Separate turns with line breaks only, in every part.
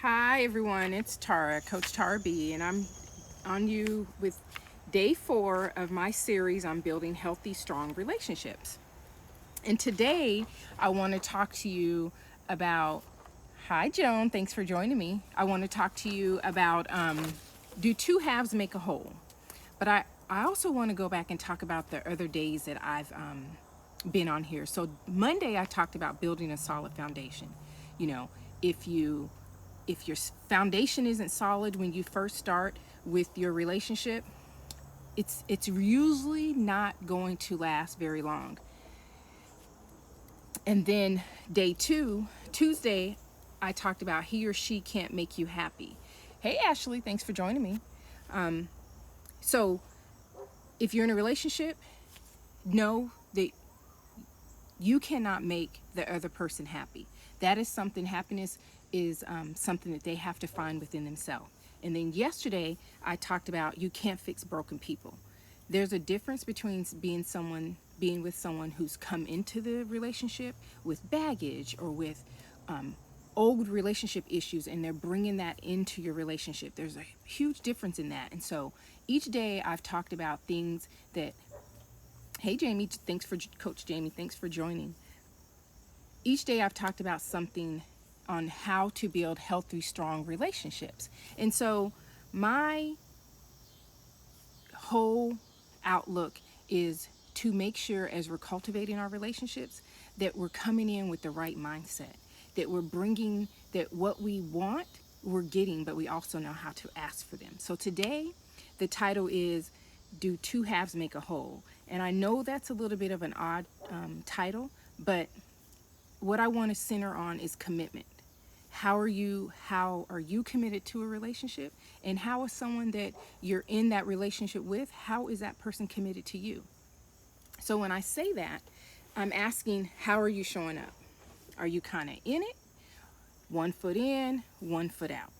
Hi everyone, it's Tara, Coach Tara B, and I'm on you with day 4 of my series on building healthy, strong relationships. And today I want to talk to you about, hi Joan, thanks for joining me. I want to talk to you about do two halves make a whole? But I also want to go back and talk about the other days that I've been on here. So Monday I talked about building a solid foundation. You know, if you if your foundation isn't solid when you first start with your relationship, it's usually not going to last very long. And then day 2, Tuesday, I talked about he or she can't make you happy. Hey Ashley, thanks for joining me. So if you're in a relationship, know that you cannot make the other person happy. That is something, happiness is something that they have to find within themselves. And then yesterday, I talked about you can't fix broken people. There's a difference between being with someone who's come into the relationship with baggage or with old relationship issues, and they're bringing that into your relationship. There's a huge difference in that. And so each day I've talked about things that, hey Jamie, thanks for Coach Jamie, thanks for joining. Each day I've talked about something on how to build healthy, strong relationships. And so my whole outlook is to make sure as we're cultivating our relationships that we're coming in with the right mindset, that we're bringing that what we want, we're getting, but we also know how to ask for them. So today, the title is Do Two Halves Make a Whole? And I know that's a little bit of an odd title, but what I want to center on is commitment. How are you committed to a relationship, and how is someone that you're in that relationship with, how is that person committed to you? So when I say that, I'm asking, how are you showing up? Are you kind of in it, one foot in, one foot out?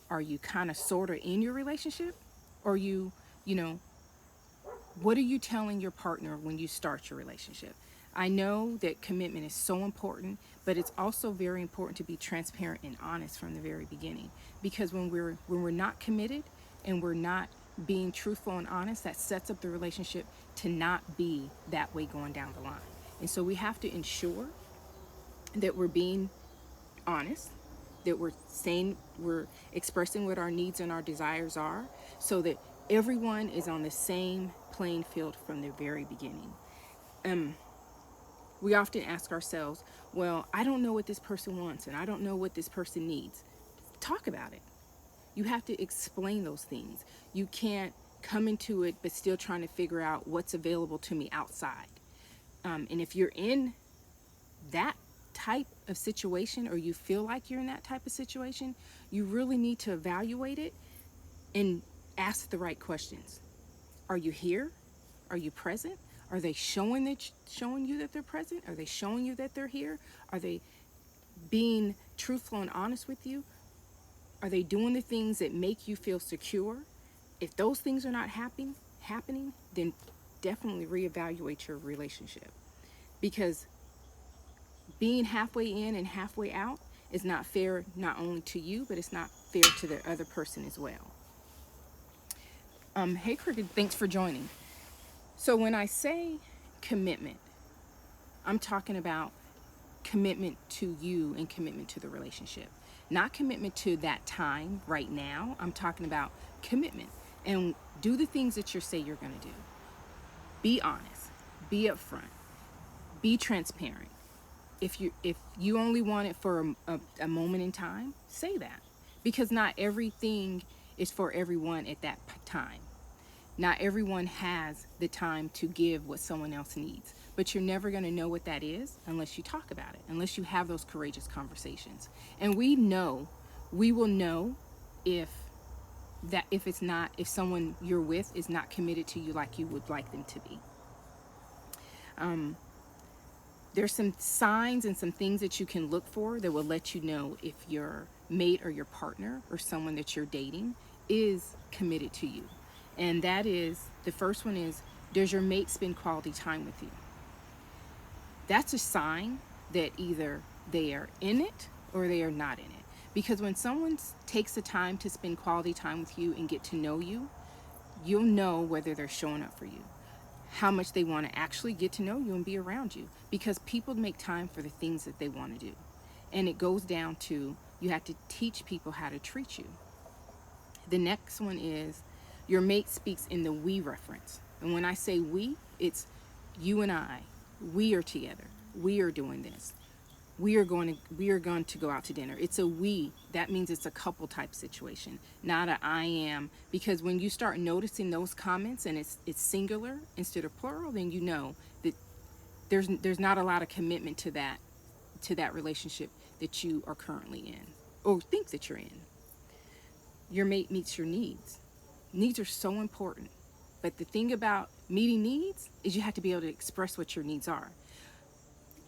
Are you kind of sort of in your relationship, or you know what are you telling your partner when you start your relationship? I know that commitment is so important, but it's also very important to be transparent and honest from the very beginning. Because when we're not committed and we're not being truthful and honest, that sets up the relationship to not be that way going down the line. And so we have to ensure that we're being honest, that we're expressing what our needs and our desires are, so that everyone is on the same playing field from the very beginning. We often ask ourselves, well, I don't know what this person wants and I don't know what this person needs. Talk about it. You have to explain those things. You can't come into it but still trying to figure out what's available to me outside. And if you're in that type of situation, or you feel like you're in that type of situation, you really need to evaluate it and ask the right questions. Are you here? Are you present? Are they showing you that they're present? Are they showing you that they're here? Are they being truthful and honest with you? Are they doing the things that make you feel secure? If those things are not happening, then definitely reevaluate your relationship, because being halfway in and halfway out is not fair, not only to you, but it's not fair to the other person as well. Hey Cricket, thanks for joining. So when I say commitment, I'm talking about commitment to you and commitment to the relationship, not commitment to that time right now. I'm talking about commitment, and do the things that you say you're going to do. Be honest, be upfront, be transparent. If you only want it for a moment in time, say that, because not everything is for everyone at that time. Not everyone has the time to give what someone else needs, but you're never going to know what that is unless you talk about it, unless you have those courageous conversations. And we will know if if someone you're with is not committed to you like you would like them to be. There's some signs and some things that you can look for that will let you know if your mate or your partner or someone that you're dating is committed to you. And that is, the first one is, does your mate spend quality time with you? That's a sign that either they are in it or they are not in it. Because when someone takes the time to spend quality time with you and get to know you, you'll know whether they're showing up for you, how much they want to actually get to know you and be around you. Because people make time for the things that they want to do. And it goes down to, you have to teach people how to treat you. The next one is, your mate speaks in the we reference. And when I say we, it's you and I. We are together. We are doing this. We are going to go out to dinner. It's a we. That means it's a couple type situation, not a I am. Because when you start noticing those comments and it's singular instead of plural, then you know that there's not a lot of commitment to that relationship that you are currently in or think that you're in. Your mate meets your needs. Needs are so important. But the thing about meeting needs is you have to be able to express what your needs are.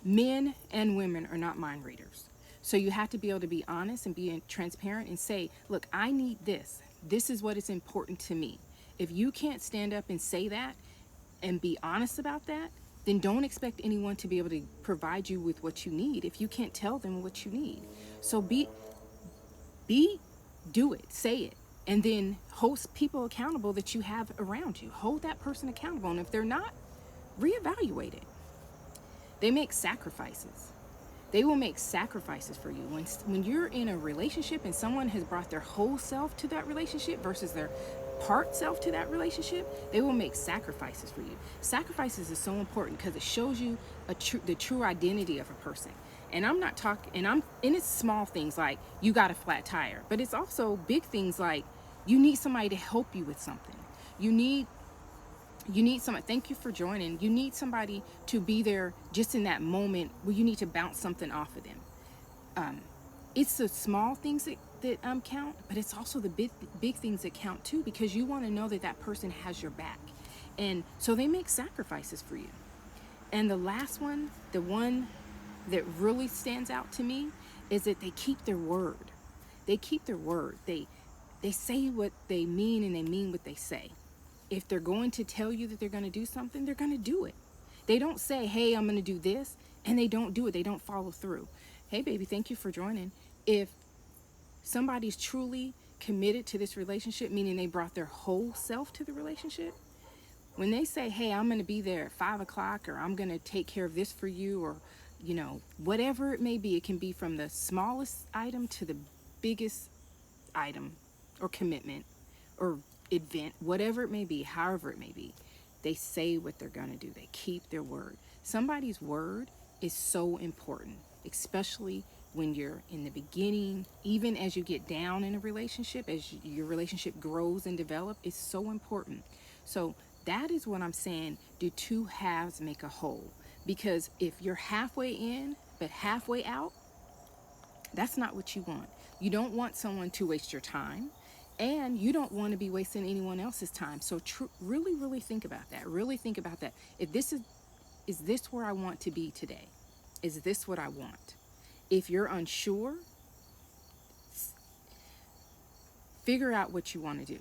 Men and women are not mind readers. So you have to be able to be honest and be transparent and say, look, I need this. This is what is important to me. If you can't stand up and say that and be honest about that, then don't expect anyone to be able to provide you with what you need if you can't tell them what you need. So do it, say it, and then hold people accountable that you have around you. Hold that person accountable, and if they're not, reevaluate it. They make sacrifices. They will make sacrifices for you. When you're in a relationship and someone has brought their whole self to that relationship versus their part self to that relationship, they will make sacrifices for you. Sacrifices is so important because it shows you the true identity of a person. And I'm not talking, and it's small things like you got a flat tire, but it's also big things like you need somebody to help you with something. You need somebody, thank you for joining. You need somebody to be there just in that moment where you need to bounce something off of them. It's the small things that count, but it's also the big things that count too, because you want to know that that person has your back. And so they make sacrifices for you. And the last one, the one that really stands out to me, is that they keep their word. They keep their word. They say what they mean and they mean what they say. If they're going to tell you that they're going to do something, they're going to do it. They don't say, hey, I'm going to do this, and they don't do it. They don't follow through. Hey, baby, thank you for joining. If somebody's truly committed to this relationship, meaning they brought their whole self to the relationship, when they say, hey, I'm going to be there at 5 o'clock, or I'm going to take care of this for you, or, whatever it may be, it can be from the smallest item to the biggest item or commitment or event, whatever it may be, however it may be, they say what they're going to do. They keep their word. Somebody's word is so important, especially when you're in the beginning, even as you get down in a relationship, as your relationship grows and develops, it's so important. So that is what I'm saying. Do two halves make a whole? Because if you're halfway in, but halfway out, that's not what you want. You don't want someone to waste your time, and you don't want to be wasting anyone else's time. So really, really think about that. Really think about that. If this is this where I want to be today? Is this what I want? If you're unsure, figure out what you want to do.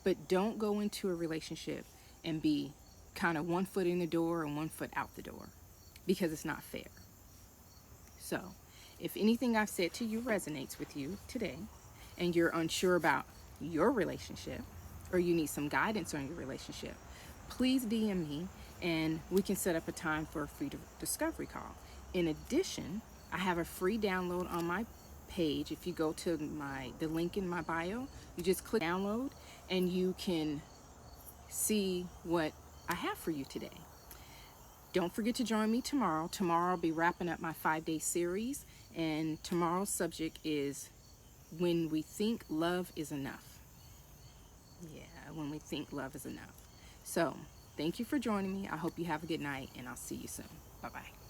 But don't go into a relationship and be kind of 1 foot in the door and 1 foot out the door, because it's not fair. So, if anything I've said to you resonates with you today, and you're unsure about your relationship, or you need some guidance on your relationship, please DM me and we can set up a time for a free discovery call. In addition, I have a free download on my page. If you go to the link in my bio, you just click download and you can see what I have for you today. Don't forget to join me tomorrow. Tomorrow I'll be wrapping up my 5-day series, and tomorrow's subject is when we think love is enough. Yeah, when we think love is enough. So, thank you for joining me. I hope you have a good night, and I'll see you soon. Bye-bye.